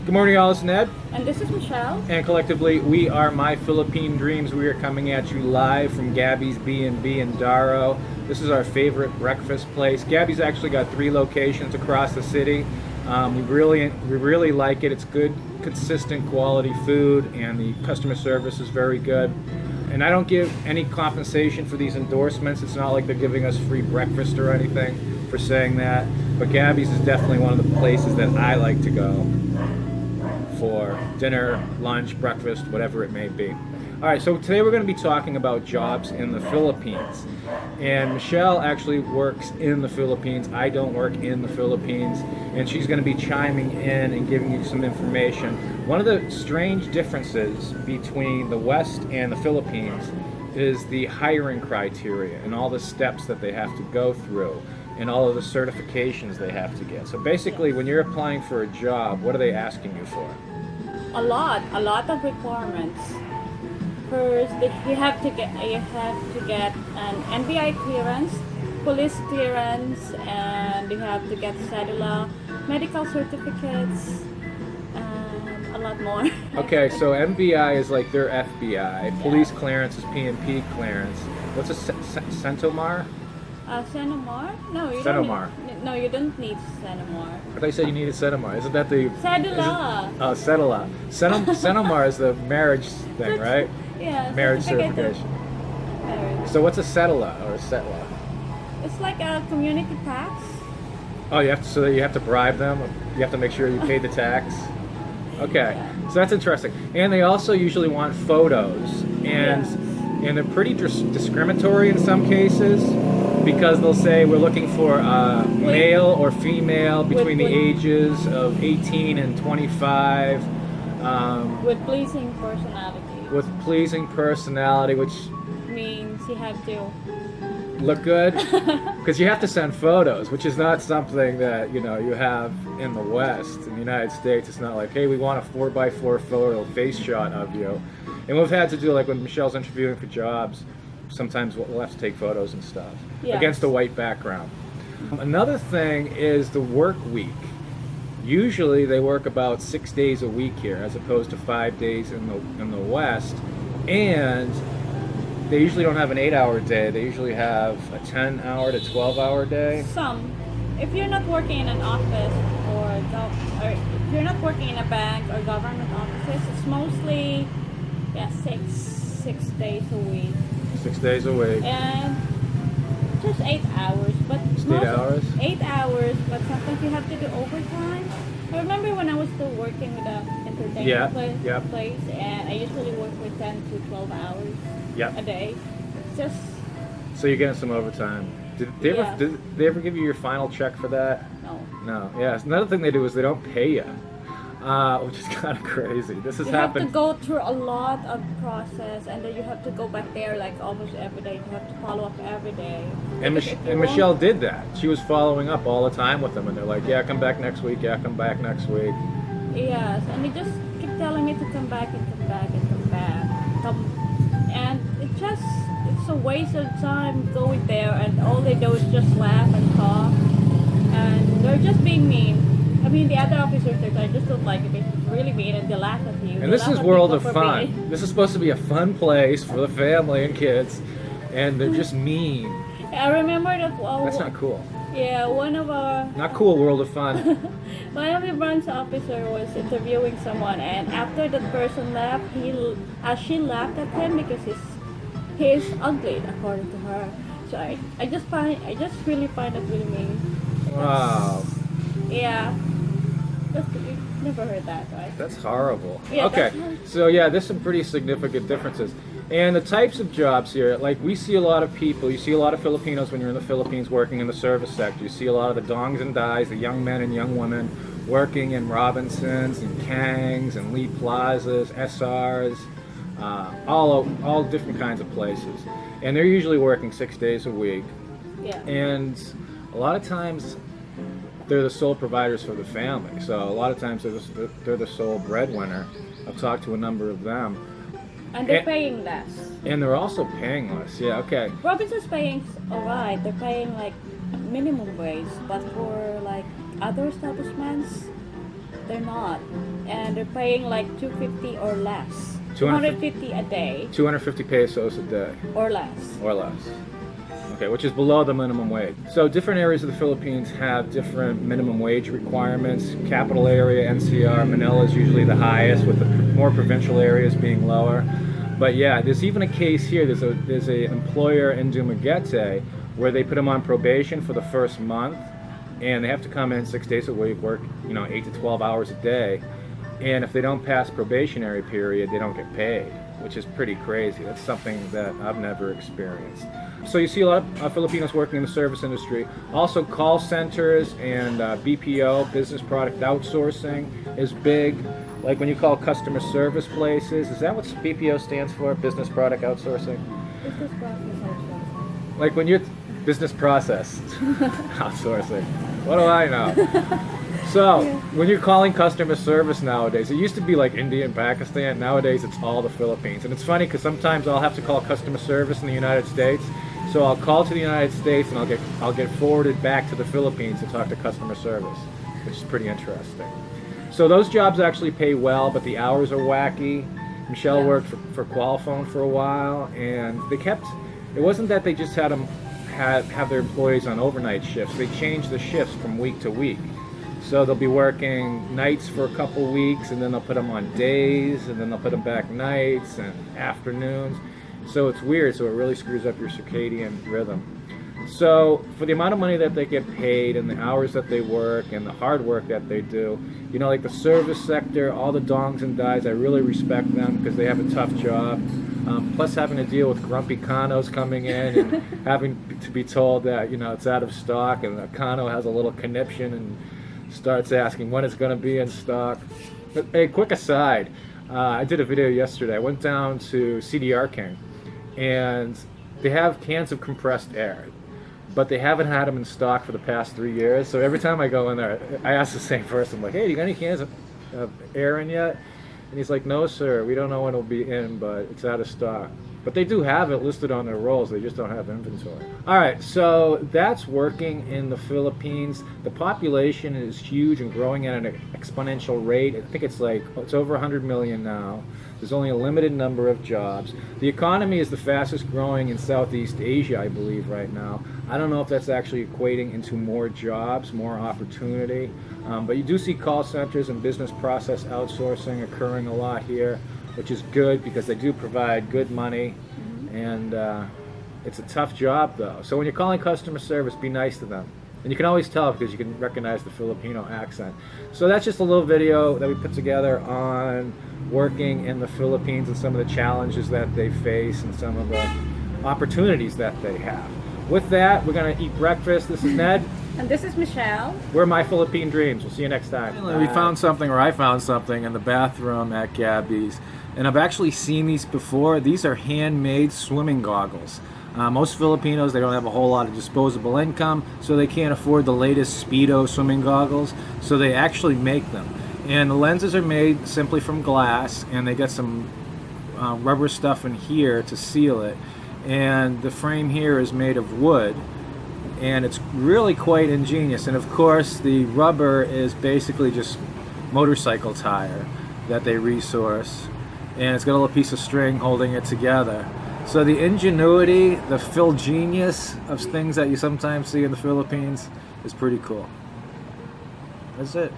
Good morning, all. It's Ned. And this is Michelle. And collectively, we are My Philippine Dreams. We are coming at you live from Gabby's B&B in Darrow. This is our favorite breakfast place. Gabby's actually got 3 locations across the city. We really like it. It's good, consistent quality food, and the customer service is very good. And I don't give any compensation for these endorsements. It's not like they're giving us free breakfast or anything for saying that. But Gabby's is definitely one of the places that I like to go for dinner, lunch, breakfast, whatever it may be. All right, so today we're going to be talking about jobs in the Philippines. And Michelle actually works in the Philippines. I don't work in the Philippines. And she's going to be chiming in and giving you some information. One of the strange differences between the West and the Philippines is the hiring criteria and all the steps that they have to go through and all of the certifications they have to get. So basically, when you're applying for a job, what are they asking you for? A lot of requirements. First, you have to get an NBI clearance, police clearance, and you have to get cedula, medical certificates, and a lot more. Okay, so NBI is like their FBI. Police clearance is PNP clearance. What's a Centomar? Senomar? No, you Senomar. don't. No, you don't need Senomar. I thought you said you needed Senomar. Isn't that the Cedula. Oh, Cedula. Senomar is the marriage thing, right? Yeah. Marriage certificate certification. of marriage. So what's a Cedula or a Setla? It's like a community tax. Oh, so you have to bribe them. You have to make sure you pay the tax. Okay, Yeah. so that's interesting. And they also usually want photos, and Yes. and they're pretty discriminatory in some cases because they'll say we're looking for male or female between the ages of 18 and 25. With pleasing personality. With pleasing personality, which Means you have to. look good because you have to send photos, which is not something that you have in the West. In the United States, it's not like, hey, we want a 4x4 photo face shot of you. And we've had to do, like when Michelle's interviewing for jobs, sometimes we'll have to take photos and stuff against a white background. Another thing is the work week. Usually they work about 6 days a week here as opposed to 5 days in the West, and they usually don't have an 8-hour day. They usually have a 10-hour to 12-hour day. Some. If you're not working in an office or if you're not working in a bank or government offices, it's mostly 6 days a week. 6 days a week. And just 8 hours. But Just 8 hours? 8 hours, but sometimes you have to do overtime. I remember when I was still working with an entertainment place, and I usually work for 10 to 12 hours a day. Just so you're getting some overtime. Did they ever give you your final check for that? No. Yeah. Another thing they do is they don't pay you, which is kind of crazy. This has happened. You have to go through a lot of process, and then you have to go back there like almost every day. You have to follow up every day. And Michelle did that. She was following up all the time with them, and they're like, "Yeah, come back next week. Yeah, come back next week." Yes, and they just keep telling me to come back and come back and come back. And it's a waste of time going there, and all they do is just laugh and talk, and they're just being mean. I mean, the other officers, I just don't like it. It's really mean, and they laugh at you. And this is World of Fun. This is supposed to be a fun place for the family and kids, and they're just mean. I remember that. That's not cool. Yeah, one of our. Not cool, World of Fun. One of the branch officer was interviewing someone, and after that person left, she laughed at him because he's ugly, according to her. So I just really find it really mean. Wow. Yeah. You've never heard that, right? That's horrible. Yeah, okay, so there's some pretty significant differences. And the types of jobs here, like we see a lot of people, you see a lot of Filipinos when you're in the Philippines working in the service sector. You see a lot of the dongs and dies, the young men and young women working in Robinsons and Kangs and Lee Plazas, SRs, all different kinds of places. And they're usually working 6 days a week. Yeah. And a lot of times they're the sole providers for the family. So a lot of times they're the sole breadwinner. I've talked to a number of them. And they're paying less. And they're also paying less. Yeah, okay. Robinson's paying alright. They're paying like minimum wage, but for like other establishments, they're not, and they're paying like 250 or less. 250 250 a day 250 pesos a day. or less. Or less. Okay, which is below the minimum wage. So different areas of the Philippines have different minimum wage requirements. Capital area, NCR, Manila is usually the highest, with the more provincial areas being lower. But yeah, there's even a case here. There's a employer in Dumaguete where they put them on probation for the first month, and they have to come in 6 days a week, work 8 to 12 hours a day, and if they don't pass probationary period, they don't get paid, which is pretty crazy. That's something that I've never experienced. So you see a lot of Filipinos working in the service industry. Also, call centers and BPO, business product outsourcing, is big. Like when you call customer service places, is that what BPO stands for? Business product outsourcing? Business process outsourcing. Like when you're business process outsourcing. What do I know? So when you're calling customer service nowadays, it used to be like India and Pakistan. Nowadays it's all the Philippines. And it's funny because sometimes I'll have to call customer service in the United States. So I'll call to the United States and I'll get forwarded back to the Philippines to talk to customer service, which is pretty interesting. So those jobs actually pay well, but the hours are wacky. Michelle worked for Qualphone for a while, and it wasn't that they just had them have their employees on overnight shifts. They changed the shifts from week to week. So they'll be working nights for a couple weeks, and then they'll put them on days, and then they'll put them back nights and afternoons. So it's weird, so it really screws up your circadian rhythm. So for the amount of money that they get paid and the hours that they work and the hard work that they do, like the service sector, all the dongs and dies, I really respect them because they have a tough job. Plus having to deal with grumpy Kanos coming in and having to be told that, it's out of stock, and the Kano has a little conniption and starts asking when it's going to be in stock. But hey, quick aside, I did a video yesterday. I went down to CDR King, and they have cans of compressed air, but they haven't had them in stock for the past 3 years. So every time I go in there, I ask the same person, like, hey, do you got any cans of air in yet? And he's like, no, sir, we don't know when it'll be in, but it's out of stock. But they do have it listed on their rolls, they just don't have inventory. All right, so that's working in the Philippines. The population is huge and growing at an exponential rate. I think it's over 100 million now. There's only a limited number of jobs. The economy is the fastest growing in Southeast Asia, I believe, right now. I don't know if that's actually equating into more jobs, more opportunity. But you do see call centers and business process outsourcing occurring a lot here, which is good because they do provide good money, and it's a tough job though. So when you're calling customer service, be nice to them. And you can always tell because you can recognize the Filipino accent. So that's just a little video that we put together on working in the Philippines and some of the challenges that they face and some of the opportunities that they have. With that, we're going to eat breakfast. This is Ned. And this is Michelle. We're My Philippine Dreams. We'll see you next time. We found something, or I found something in the bathroom at Gabby's. And I've actually seen these before. These are handmade swimming goggles. Most Filipinos, they don't have a whole lot of disposable income, so they can't afford the latest Speedo swimming goggles, so they actually make them. And the lenses are made simply from glass, and they got some rubber stuff in here to seal it. And the frame here is made of wood, and it's really quite ingenious. And of course, the rubber is basically just motorcycle tire that they resource, and it's got a little piece of string holding it together. So the ingenuity, the Phil-genius of things that you sometimes see in the Philippines is pretty cool. That's it.